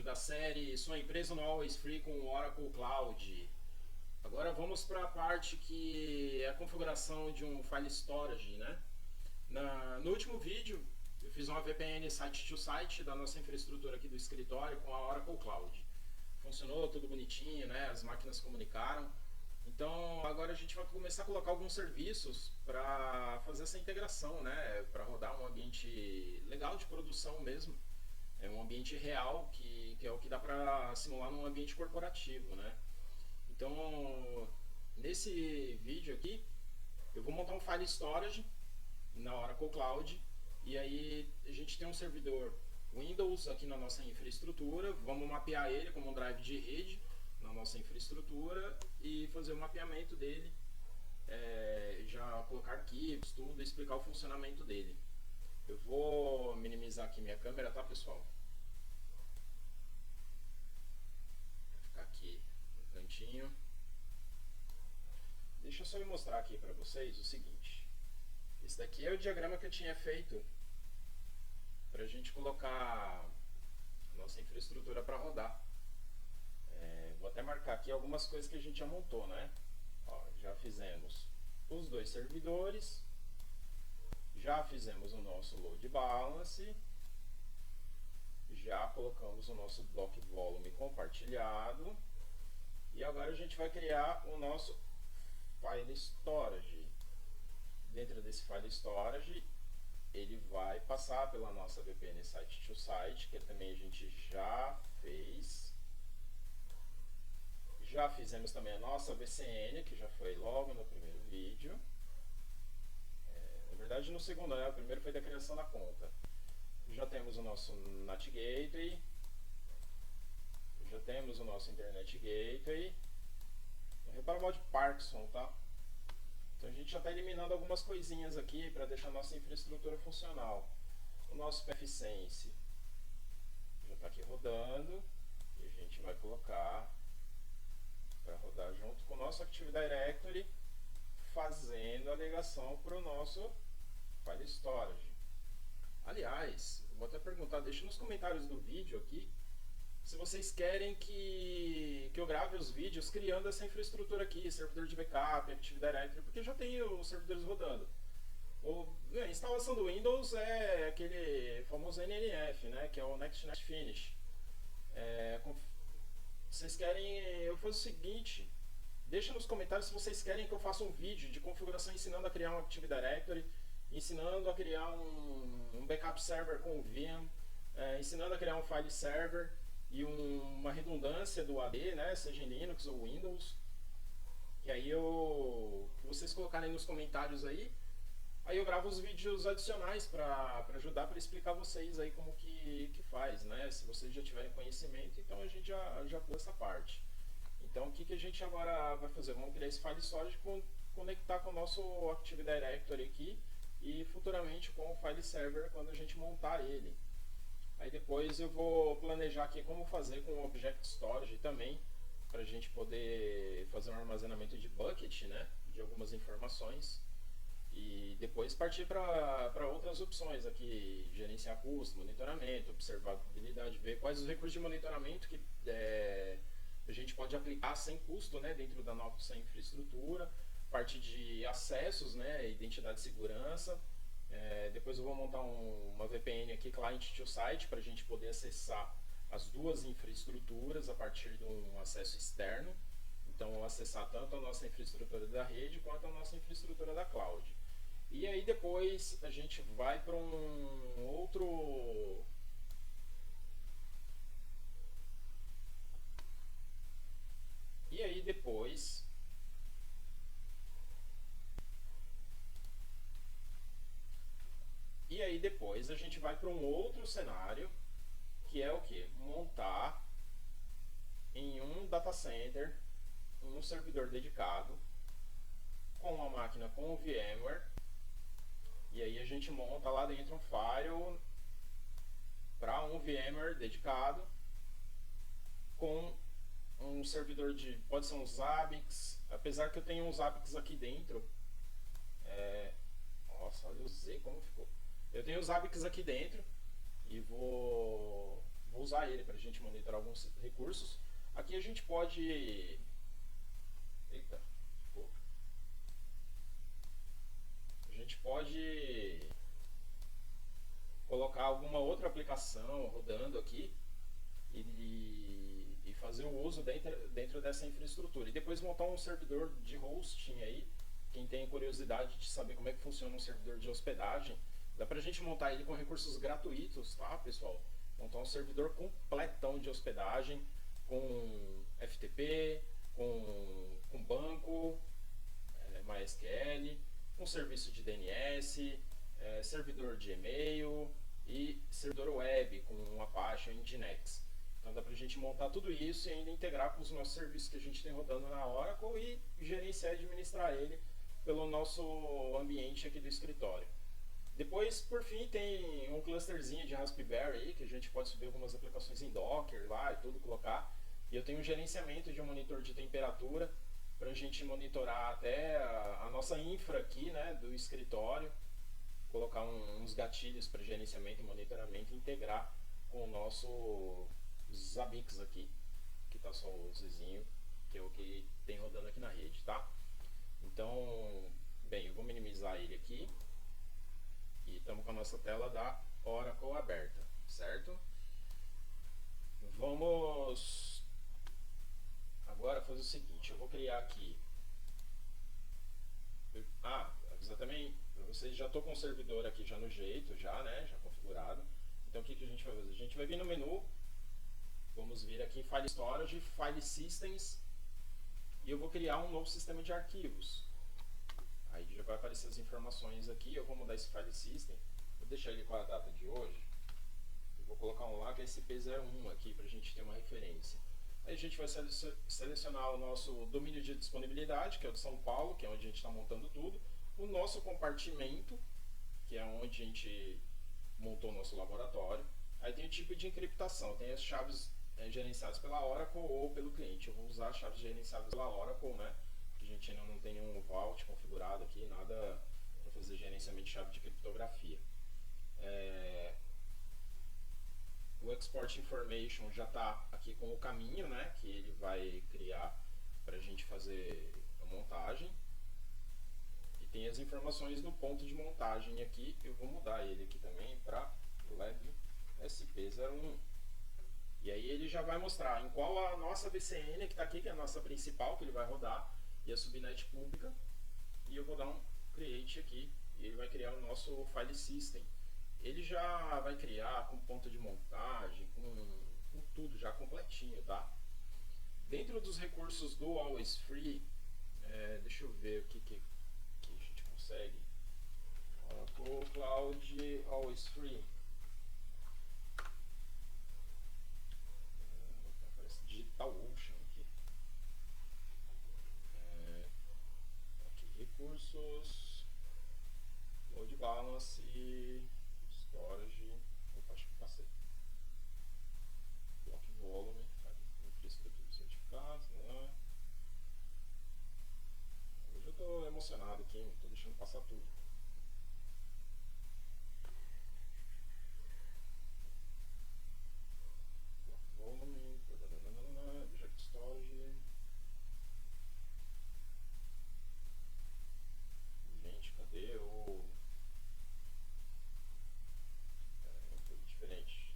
da série Sua empresa no Always Free com o Oracle Cloud. Agora vamos para a parte que é a configuração de um file storage, né? No último vídeo eu fiz uma VPN site to site da nossa infraestrutura aqui do escritório com a Oracle Cloud. Funcionou tudo bonitinho, né? As máquinas comunicaram. Então agora a gente vai começar a colocar alguns serviços para fazer essa integração, né? Para rodar um ambiente legal de produção mesmo. É um ambiente real que é o que dá para simular num ambiente corporativo, né? Então nesse vídeo aqui eu vou montar um file storage na Oracle Cloud e aí a gente tem um servidor Windows aqui na nossa infraestrutura, vamos mapear ele como um drive de rede na nossa infraestrutura e fazer o mapeamento dele, já colocar arquivos, tudo, e explicar o funcionamento dele. Eu vou minimizar aqui minha câmera, tá, pessoal? Vou ficar aqui no cantinho. Deixa eu só mostrar aqui para vocês o seguinte. Esse daqui é o diagrama que eu tinha feito para a gente colocar a nossa infraestrutura para rodar. Vou até marcar aqui algumas coisas que a gente já montou, né? Ó, já fizemos os dois servidores, já fizemos o nosso load balance, já colocamos o nosso block volume compartilhado e agora a gente vai criar o nosso file storage. Dentro desse file storage ele vai passar pela nossa VPN site to site, que também a gente já fez. Já fizemos também a nossa VCN, que já foi logo no primeiro vídeo. Na verdade no segundo, né? O primeiro foi da criação da conta. Já temos o nosso NAT Gateway. Já temos o nosso Internet Gateway. Repara o mod Parkinson, tá? Então a gente já está eliminando algumas coisinhas aqui para deixar a nossa infraestrutura funcional. O nosso pfSense já está aqui rodando e a gente vai colocar para rodar junto com o nosso Active Directory, fazendo a ligação para o nosso file storage. Aliás, vou até perguntar, deixa nos comentários do vídeo aqui se vocês querem que eu grave os vídeos criando essa infraestrutura aqui, servidor de backup, Active Directory, porque já tem os servidores rodando. A instalação do Windows é aquele famoso NNF, né, que é o Next Net Finish. Vocês querem, eu faço o seguinte, deixa nos comentários se vocês querem que eu faça um vídeo de configuração ensinando a criar um Active Directory, ensinando a criar um backup server com o VM, ensinando a criar um file server e uma redundância do AD, né, seja em Linux ou Windows. E aí que vocês colocarem nos comentários aí eu gravo os vídeos adicionais para ajudar, para explicar vocês aí como que faz, né? Se vocês já tiverem conhecimento, então a gente já pula essa parte. Então o que a gente agora vai fazer? Vamos criar esse file storage, conectar com o nosso Active Directory aqui e futuramente com o file server quando a gente montar ele. Aí depois eu vou planejar aqui como fazer com o Object Storage também, para a gente poder fazer um armazenamento de bucket, né? De algumas informações. E depois partir para outras opções aqui, gerenciar custo, monitoramento, observabilidade, ver quais os recursos de monitoramento que a gente pode aplicar sem custo, né, dentro da nossa infraestrutura, parte de acessos, né, identidade e segurança. Depois eu vou montar uma VPN aqui, client to site, para a gente poder acessar as duas infraestruturas a partir de um acesso externo. Então acessar tanto a nossa infraestrutura da rede quanto a nossa infraestrutura da cloud. E aí depois a gente vai para um outro... E aí depois a gente vai para um outro cenário, que é o que? Montar em um data center um servidor dedicado com uma máquina com o VMware, e aí a gente monta lá dentro um file para um VMware dedicado com um servidor de, pode ser um Zabbix, apesar que eu tenho uns Zabbix aqui dentro. Nossa, olha o Z como ficou. Eu tenho os Zabbix aqui dentro e vou vou usar ele para a gente monitorar alguns recursos. Aqui a gente pode... Eita, pô. A gente pode colocar alguma outra aplicação rodando aqui e fazer o uso dentro dessa infraestrutura. E depois montar um servidor de hosting aí. Quem tem curiosidade de saber como é que funciona um servidor de hospedagem, dá pra gente montar ele com recursos gratuitos, tá, pessoal? Montar um servidor completão de hospedagem, com FTP, com banco, MySQL, um serviço de DNS, servidor de e-mail e servidor web com um Apache ou Nginx. Então dá pra gente montar tudo isso e ainda integrar com os nossos serviços que a gente tem rodando na Oracle e gerenciar e administrar ele pelo nosso ambiente aqui do escritório. Depois, por fim, tem um clusterzinho de Raspberry aí, que a gente pode subir algumas aplicações em Docker lá e tudo, colocar. E eu tenho um gerenciamento de um monitor de temperatura para a gente monitorar até a nossa infra aqui, né, do escritório. Colocar uns gatilhos para gerenciamento e monitoramento e integrar com o nosso Zabbix aqui, que está só o Zzinho, que é o que tem rodando aqui na rede, tá? Então, bem, eu vou minimizar ele aqui e estamos com a nossa tela da Oracle aberta, certo? Vamos agora fazer o seguinte, eu vou criar aqui, avisar também para vocês, já estou com o servidor aqui já no jeito, já configurado. Então o que a gente vai fazer? A gente vai vir no menu, vamos vir aqui em File Storage, File Systems, e eu vou criar um novo sistema de arquivos. Aí já vai aparecer as informações aqui, eu vou mudar esse File System, vou deixar ele com a data de hoje, eu vou colocar um lá que é SP01 aqui para a gente ter uma referência. Aí a gente vai selecionar o nosso domínio de disponibilidade, que é o de São Paulo, que é onde a gente está montando tudo, o nosso compartimento, que é onde a gente montou o nosso laboratório. Aí tem o tipo de encriptação, tem as chaves gerenciadas pela Oracle ou pelo cliente. Eu vou usar as chaves gerenciadas pela Oracle, né? A gente ainda não tem nenhum vault configurado aqui, nada para fazer gerenciamento de chave de criptografia. O Export Information já está aqui com o caminho, né? Que ele vai criar para a gente fazer a montagem. E tem as informações do ponto de montagem aqui. Eu vou mudar ele aqui também para Lab SP01. E aí ele já vai mostrar em qual a nossa VCN que está aqui, que é a nossa principal, que ele vai rodar, e a subnet pública. E eu vou dar um create aqui, e ele vai criar o nosso file system. Ele já vai criar com ponto de montagem, com tudo já completinho, tá? Dentro dos recursos do Always Free, deixa eu ver o que a gente consegue. Oracle Cloud Always Free. DigitalOcean aqui. Aqui, recursos, load balance, storage, acho que passei. Block volume, infraestrutura de certificados, né? Hoje eu estou emocionado aqui, não estou deixando passar tudo. Volume, object storage. Gente, cadê o... coisa diferente.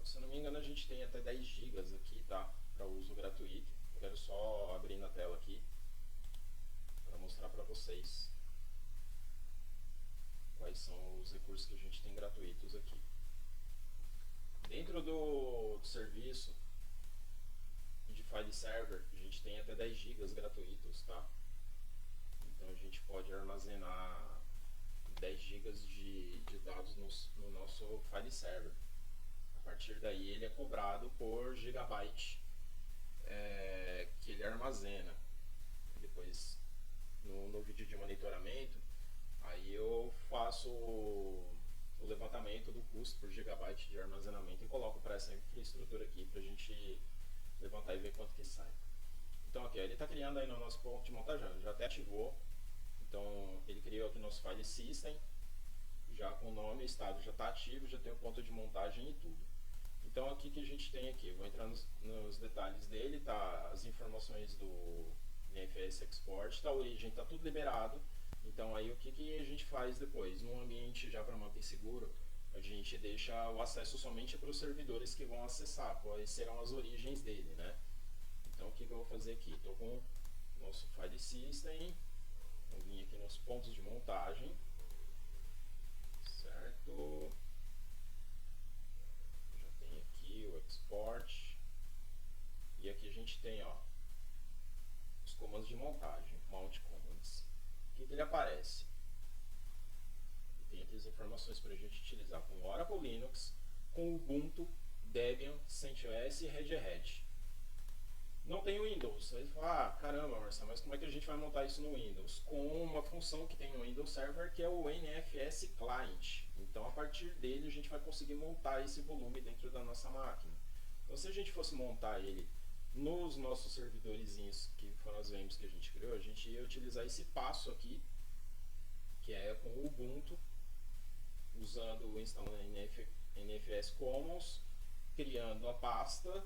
Se eu não me engano, a gente tem até 10 GB aqui, tá? Para uso gratuito. Eu quero só abrir na tela aqui para mostrar para vocês quais são os recursos que a gente tem gratuitos aqui. Dentro do serviço de file server, a gente tem até 10 GB gratuitos, tá? Então a gente pode armazenar 10 GB de dados no nosso file server. A partir daí ele é cobrado por gigabyte que ele armazena. Depois no vídeo de monitoramento, aí eu faço o levantamento do custo por gigabyte de armazenamento e coloco para essa infraestrutura aqui para a gente levantar e ver quanto que sai. Então aqui, ele está criando aí no nosso ponto de montagem, já até ativou. Então ele criou aqui nosso file system, já com o nome, o estado já está ativo, já tem o ponto de montagem e tudo. Então aqui que a gente tem aqui, eu vou entrar nos detalhes dele, tá as informações do NFS Export, tá a origem, tá tudo liberado. Então aí o que a gente faz depois? Num ambiente já para manter seguro, a gente deixa o acesso somente para os servidores que vão acessar, quais serão as origens dele, né? Então o que eu vou fazer aqui? Estou com o nosso file system, vou vir aqui nos pontos de montagem, certo? Já tem aqui o export, e aqui a gente tem, ó, os comandos de montagem, mount commands. O que ele aparece? Tem aqui as informações para a gente utilizar com Oracle Linux, com Ubuntu, Debian, CentOS e Red Hat. Não tem Windows. Aí você fala, ah, caramba, Marcelo, mas como é que a gente vai montar isso no Windows? Com uma função que tem no Windows Server, que é o NFS Client. Então, a partir dele, a gente vai conseguir montar esse volume dentro da nossa máquina. Então, se a gente fosse montar ele nos nossos servidorzinhos, que foram as VMs que a gente criou, a gente ia utilizar esse passo aqui, que é com o Ubuntu, usando o instalando NFS Commons, criando a pasta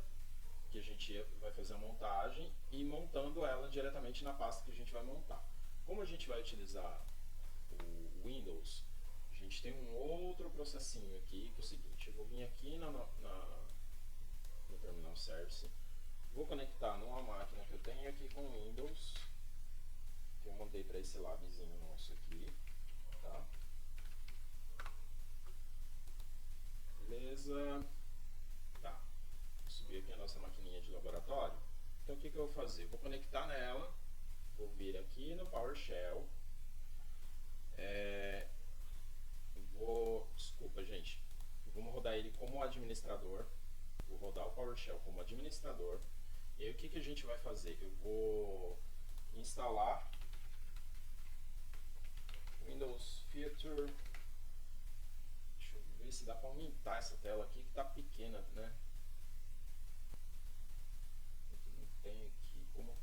que a gente vai fazer a montagem e montando ela diretamente na pasta que a gente vai montar. Como a gente vai utilizar o Windows, a gente tem um outro processinho aqui, que é o seguinte, eu vou vir aqui no Terminal Service, vou conectar numa máquina que eu tenho aqui com o Windows, que eu montei para esse labzinho nosso aqui, tá? Beleza. Tá. Vou subir aqui a nossa maquininha de laboratório. Então o que eu vou fazer? Vou conectar nela. Vou vir aqui no PowerShell. Desculpa, gente. Vamos rodar ele como administrador. Vou rodar o PowerShell como administrador. E aí o que a gente vai fazer? Eu vou instalar Windows Feature. Deixa eu ver se dá para aumentar essa tela aqui que está pequena, né? Não tem aqui como.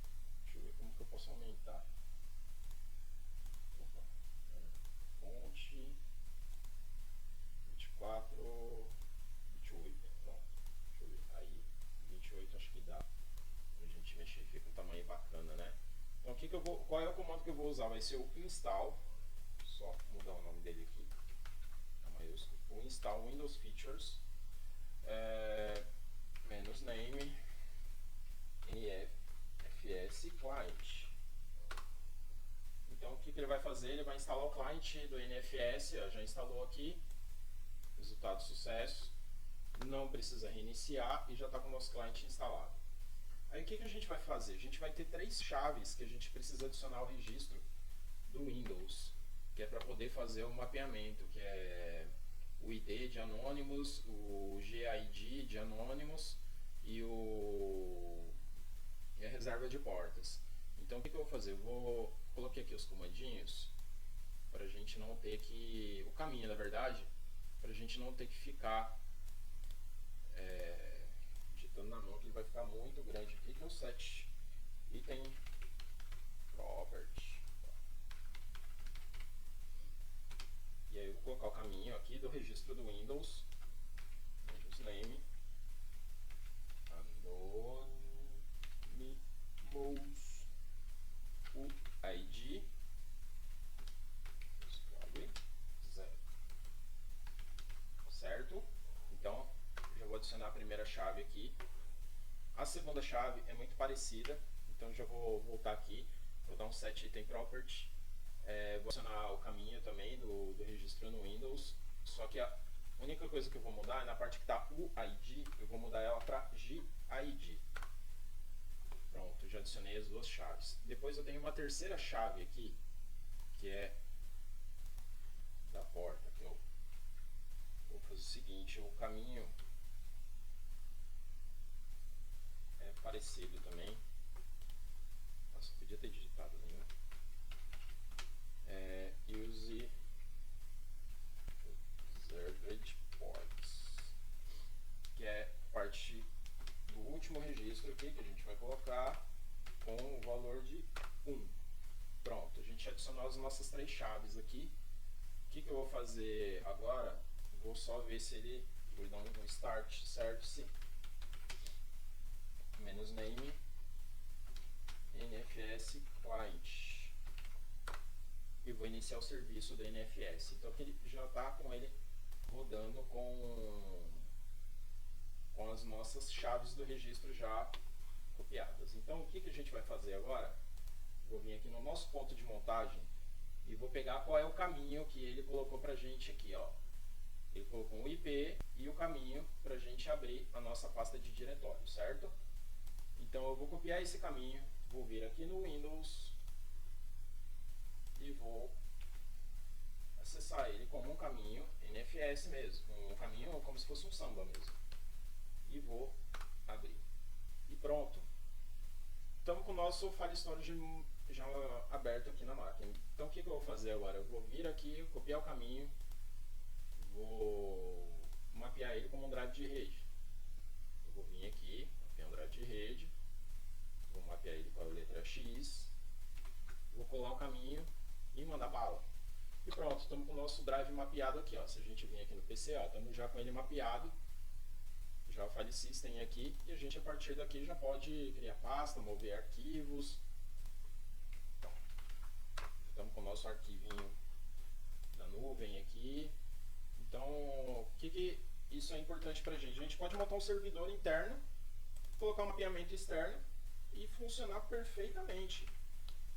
Deixa eu ver como que eu posso aumentar. Opa. Fonte 24, 28. Pronto. Deixa eu ver. Aí 28 acho que dá pra gente mexer. Fica um tamanho bacana, né? Então aqui qual é o comando que eu vou usar? Vai ser o install. Só mudar o nome dele aqui. O install Windows Features, -name NFS Client. Então o que ele vai fazer? Ele vai instalar o client do NFS, já instalou aqui, resultado sucesso, não precisa reiniciar e já está com o nosso cliente instalado. Aí o que a gente vai fazer? A gente vai ter três chaves que a gente precisa adicionar ao registro do Windows, que é para poder fazer o mapeamento, que é o ID de Anonymous, o GID de Anonymous e a reserva de portas. Então o que eu vou fazer? Eu coloquei aqui os comandinhos para a gente não ter que... o caminho, na verdade, para a gente não ter que ficar digitando na mão, que ele vai ficar muito grande aqui, que é o set item property. E aí eu vou colocar o caminho aqui do registro do Windows name Anonymous UID 0. Certo? Então já vou adicionar a primeira chave aqui. A segunda chave é muito parecida, então já vou voltar aqui, vou dar um set item property. Vou adicionar o caminho também do registro no Windows, só que a única coisa que eu vou mudar é na parte que está UID, eu vou mudar ela para GID. Pronto, já adicionei as duas chaves. Depois eu tenho uma terceira chave aqui, que é da porta, que eu vou fazer o seguinte, o caminho é parecido também. Nossa, podia ter digitado ali, né? Use Reserved Ports, que é parte do último registro aqui que a gente vai colocar com o valor de 1. Pronto, a gente adicionou as nossas 3 chaves aqui. O que eu vou fazer agora? Vou só ver se ele... Vou dar um start service -name NFS client e vou iniciar o serviço do NFS. Então aqui ele já está com ele rodando com as nossas chaves do registro já copiadas. Então o que a gente vai fazer agora? Vou vir aqui no nosso ponto de montagem e vou pegar qual é o caminho que ele colocou pra gente aqui, ó. Ele colocou um IP e o caminho pra gente abrir a nossa pasta de diretório, certo? Então eu vou copiar esse caminho, vou vir aqui no Windows e vou acessar ele como um caminho NFS mesmo, um caminho como se fosse um samba mesmo. E vou abrir. E pronto. Estamos com o nosso file storage já aberto aqui na máquina. Então o que eu vou fazer agora? Eu vou vir aqui, copiar o caminho, vou mapear ele como um drive de rede. Eu vou vir aqui, mapear um drive de rede, vou mapear ele para a letra X, vou colar o caminho e mandar bala. E pronto, estamos com o nosso drive mapeado aqui, ó. Se a gente vir aqui no PC, ó, estamos já com ele mapeado, já o file system aqui, e a gente a partir daqui já pode criar pasta, mover arquivos. Então, estamos com o nosso arquivinho da nuvem aqui. Então, o que isso é importante para a gente? A gente pode montar um servidor interno, colocar um mapeamento externo e funcionar perfeitamente.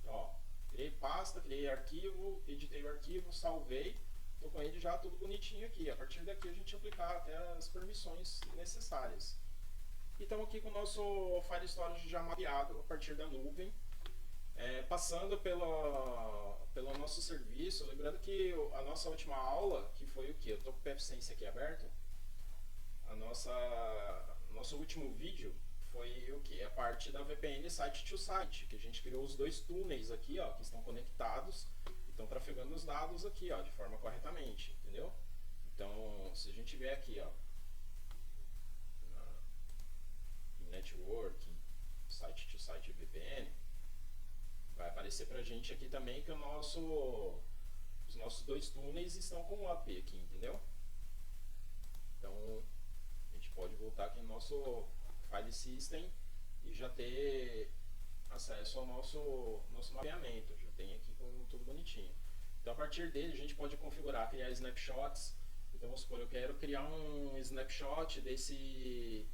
Ó, criei pasta, criei arquivo, editei o arquivo, salvei, estou com ele já tudo bonitinho aqui. A partir daqui a gente aplicar até as permissões necessárias. E estamos aqui com o nosso file storage já mapeado a partir da nuvem, passando pelo nosso serviço. Lembrando que a nossa última aula, que foi o que? Eu estou com o PFSense aqui aberto. Nosso último vídeo foi o que? A parte da VPN site to site, que a gente criou os 2 túneis aqui, ó, que estão conectados e estão trafegando os dados aqui, ó, de forma corretamente, entendeu? Então, se a gente vier aqui, ó, em networking, site to site VPN, vai aparecer pra gente aqui também que os nossos 2 túneis estão com o AP aqui, entendeu? Então, a gente pode voltar aqui no nosso file system e já ter acesso ao nosso mapeamento. Já tem aqui com tudo bonitinho. Então, a partir dele, a gente pode configurar, criar snapshots. Então, vamos supor, eu quero criar um snapshot desse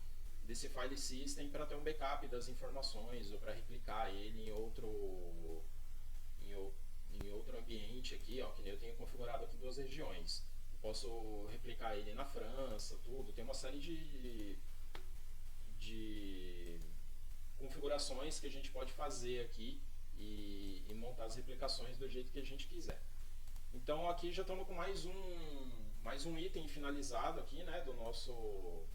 file system para ter um backup das informações ou para replicar ele em outro ambiente aqui, ó, que eu tenho configurado aqui 2 regiões. Eu posso replicar ele na França, tudo. Tem uma série de configurações que a gente pode fazer aqui e montar as replicações do jeito que a gente quiser. Então aqui já estamos com mais um item finalizado aqui, né, do nosso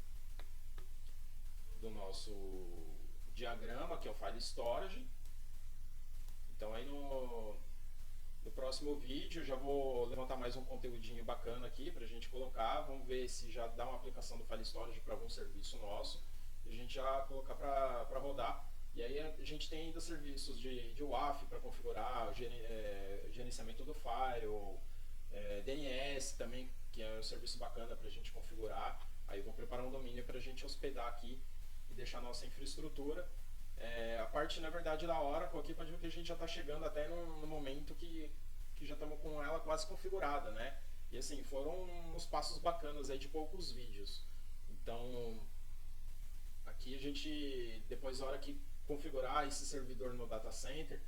diagrama, que é o file storage. Então aí no próximo vídeo eu já vou levantar mais um conteúdinho bacana aqui pra gente colocar. Vamos ver se já dá uma aplicação do file storage para algum serviço nosso e a gente já colocar para rodar. E aí a gente tem ainda serviços de WAF para configurar, gerenciamento do firewall, DNS também, que é um serviço bacana para a gente configurar. Aí eu vou preparar um domínio para a gente hospedar aqui e deixar a nossa infraestrutura. A parte, na verdade, da Oracle aqui, pode ver que a gente já está chegando até no momento que já estamos com ela quase configurada, né? E assim, foram uns passos bacanas aí de poucos vídeos. Então, aqui a gente, depois da hora que configurar esse servidor no data center,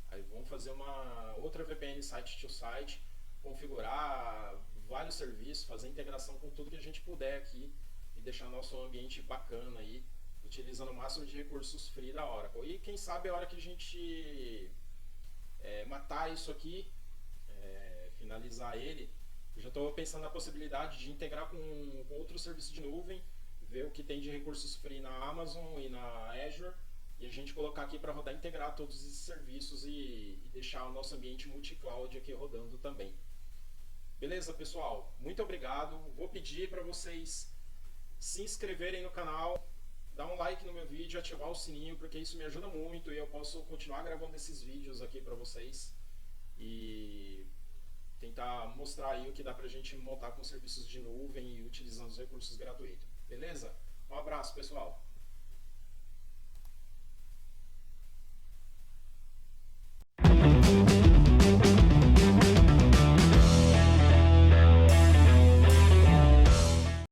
aí vamos fazer uma outra VPN site to site, configurar vários serviços, fazer integração com tudo que a gente puder aqui e deixar nosso ambiente bacana aí, utilizando o máximo de recursos free da Oracle. E quem sabe a hora que a gente matar isso aqui, finalizar ele, eu já estou pensando na possibilidade de integrar com outro serviço de nuvem, ver o que tem de recursos free na Amazon e na Azure, e a gente colocar aqui para rodar, integrar todos esses serviços e deixar o nosso ambiente multi-cloud aqui rodando também. Beleza, pessoal? Muito obrigado. Vou pedir para vocês se inscreverem no canal, dar um like no meu vídeo. vídeo e ativar o sininho, porque isso me ajuda muito e eu posso continuar gravando esses vídeos aqui para vocês e tentar mostrar aí o que dá pra gente montar com serviços de nuvem e utilizando os recursos gratuitos. Beleza? Um abraço, pessoal!